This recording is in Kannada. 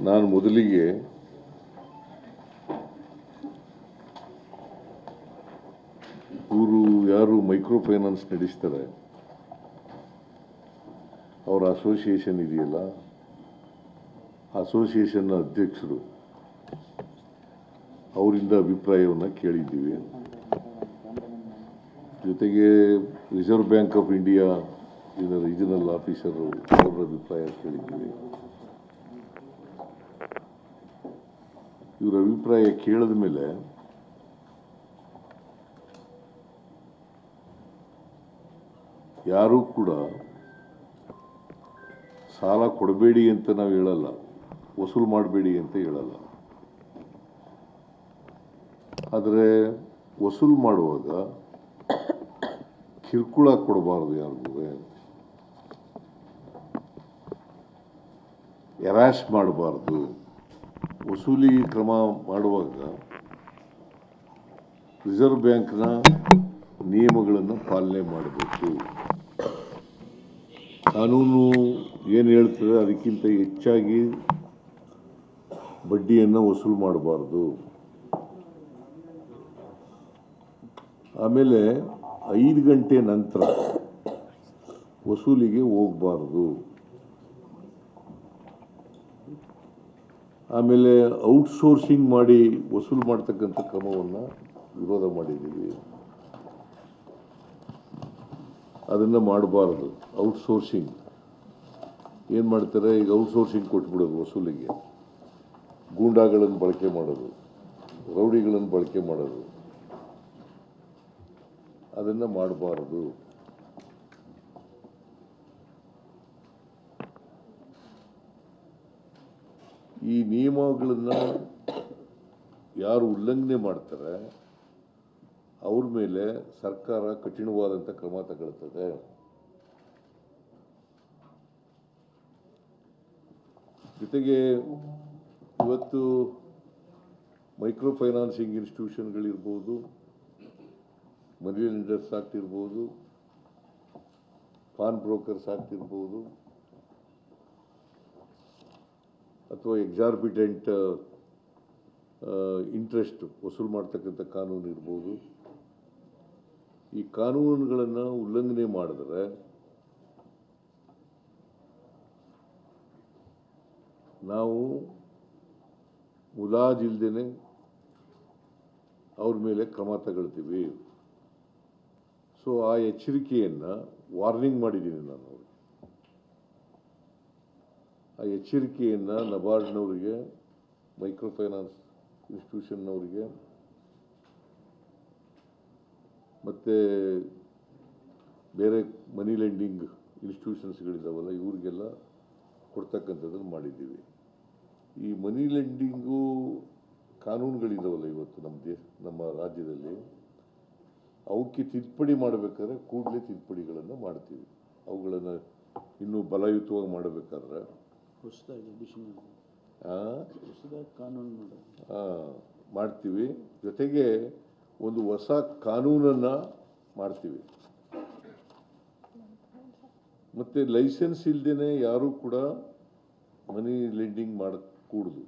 ನಾನು ಮೊದಲಿಗೆ ಇವರು ಯಾರು ಮೈಕ್ರೋ ಫೈನಾನ್ಸ್ ನಡೆಸ್ತಾರೆ ಅವರ ಅಸೋಸಿಯೇಷನ್ ಇದೆಯಲ್ಲ, ಅಸೋಸಿಯೇಷನ್ನ ಅಧ್ಯಕ್ಷರು ಅವರಿಂದ ಅಭಿಪ್ರಾಯವನ್ನು ಕೇಳಿದ್ದೀವಿ. ಜೊತೆಗೆ ರಿಸರ್ವ್ ಬ್ಯಾಂಕ್ ಆಫ್ ಇಂಡಿಯಾ ಇದರ ರೀಜನಲ್ ಆಫೀಸರು ಅವರ ಅಭಿಪ್ರಾಯ ಕೇಳಿದ್ದೀವಿ. ಇವರ ಅಭಿಪ್ರಾಯ ಕೇಳಿದ ಮೇಲೆ ಯಾರೂ ಕೂಡ ಸಾಲ ಕೊಡಬೇಡಿ ಅಂತ ನಾವು ಹೇಳಲ್ಲ, ವಸೂಲು ಮಾಡಬೇಡಿ ಅಂತ ಹೇಳಲ್ಲ. ಆದರೆ ವಸೂಲು ಮಾಡುವಾಗ ಕಿರುಕುಳ ಕೊಡಬಾರ್ದು, ಯಾರಿಗೂ ಎರಾಶ್ ಮಾಡಬಾರ್ದು. ವಸೂಲಿ ಕ್ರಮ ಮಾಡುವಾಗ ರಿಸರ್ವ್ ಬ್ಯಾಂಕ್ನ ನಿಯಮಗಳನ್ನು ಪಾಲನೆ ಮಾಡಬೇಕು. ಕಾನೂನು ಏನು ಹೇಳ್ತದೆ ಅದಕ್ಕಿಂತ ಹೆಚ್ಚಾಗಿ ಬಡ್ಡಿಯನ್ನು ವಸೂಲು ಮಾಡಬಾರ್ದು. ಆಮೇಲೆ 5 ಗಂಟೆ ನಂತರ ವಸೂಲಿಗೆ ಹೋಗಬಾರ್ದು. ಆಮೇಲೆ ಔಟ್ಸೋರ್ಸಿಂಗ್ ಮಾಡಿ ವಸೂಲು ಮಾಡ್ತಕ್ಕಂಥ ಕ್ರಮವನ್ನು ವಿರೋಧ ಮಾಡಿದ್ದೀವಿ. ಅದನ್ನು ಮಾಡಬಾರ್ದು. ಔಟ್ಸೋರ್ಸಿಂಗ್ ಏನು ಮಾಡ್ತಾರೆ, ಈಗ ಔಟ್ಸೋರ್ಸಿಂಗ್ ಕೊಟ್ಬಿಡೋದು ವಸೂಲಿಗೆ, ಗೂಂಡಾಗಳನ್ನು ಬಳಕೆ ಮಾಡೋದು, ರೌಡಿಗಳನ್ನು ಬಳಕೆ ಮಾಡೋದು, ಅದನ್ನು ಮಾಡಬಾರ್ದು. ಈ ನಿಯಮಗಳನ್ನು ಯಾರು ಉಲ್ಲಂಘನೆ ಮಾಡ್ತಾರೆ ಅವ್ರ ಮೇಲೆ ಸರ್ಕಾರ ಕಠಿಣವಾದಂಥ ಕ್ರಮ ತಗೊಳ್ತದೆ. ಜೊತೆಗೆ ಇವತ್ತು ಮೈಕ್ರೋ ಫೈನಾನ್ಸಿಂಗ್ ಇನ್ಸ್ಟಿಟ್ಯೂಷನ್ಗಳಿರ್ಬೋದು, ಮನಿ ಲೆಂಡರ್ಸ್ ಆಗ್ತಿರ್ಬೋದು, ಪಾನ್ ಬ್ರೋಕರ್ಸ್ ಆಗ್ತಿರ್ಬೋದು, ಅಥವಾ ಎಕ್ಸಾರ್ಬಿಟೆಂಟ್ ಇಂಟ್ರೆಸ್ಟ್ ವಸೂಲು ಮಾಡ್ತಕ್ಕಂಥ ಕಾನೂನು ಇರ್ಬೋದು. ಈ ಕಾನೂನುಗಳನ್ನು ಉಲ್ಲಂಘನೆ ಮಾಡಿದ್ರೆ ನಾವು ಮುಲಾಜಿಲ್ದೇನೆ ಅವ್ರ ಮೇಲೆ ಕ್ರಮ ತಗೊಳ್ತೀವಿ. ಸೊ ಆ ಎಚ್ಚರಿಕೆಯನ್ನು ವಾರ್ನಿಂಗ್ ಮಾಡಿದ್ದೀನಿ ನಾನು. ಆ ಎಚ್ಚರಿಕೆಯನ್ನು ನಬಾರ್ಡ್ನವರಿಗೆ, ಮೈಕ್ರೋ ಫೈನಾನ್ಸ್ ಇನ್ಸ್ಟಿಟ್ಯೂಷನ್ನವರಿಗೆ ಮತ್ತು ಬೇರೆ ಮನಿ ಲೆಂಡಿಂಗ್ ಇನ್ಸ್ಟಿಟ್ಯೂಷನ್ಸ್ಗಳಿದ್ದಾವಲ್ಲ ಇವ್ರಿಗೆಲ್ಲ ಕೊಡ್ತಕ್ಕಂಥದ್ದನ್ನು ಮಾಡಿದ್ದೀವಿ. ಈ ಮನಿ ಲೆಂಡಿಂಗು ಕಾನೂನುಗಳಿದ್ದಾವಲ್ಲ ಇವತ್ತು ನಮ್ಮ ರಾಜ್ಯದಲ್ಲಿ, ಅವಕ್ಕೆ ತಿದ್ದುಪಡಿ ಮಾಡಬೇಕಾದ್ರೆ ಕೂಡಲೇ ತಿದ್ದುಪಡಿಗಳನ್ನು ಮಾಡ್ತೀವಿ. ಅವುಗಳನ್ನು ಇನ್ನೂ ಬಲಯುತವಾಗಿ ಮಾಡಬೇಕಾದ್ರೆ ಮಾಡ್ತೀವಿ. ಜೊತೆಗೆ ಒಂದು ಹೊಸ ಕಾನೂನನ್ನು ಮಾಡ್ತೀವಿ. ಮತ್ತು ಲೈಸೆನ್ಸ್ ಇಲ್ಲದೇನೆ ಯಾರೂ ಕೂಡ ಮನಿ ಲೆಂಡಿಂಗ್ ಮಾಡಕೂಡದು.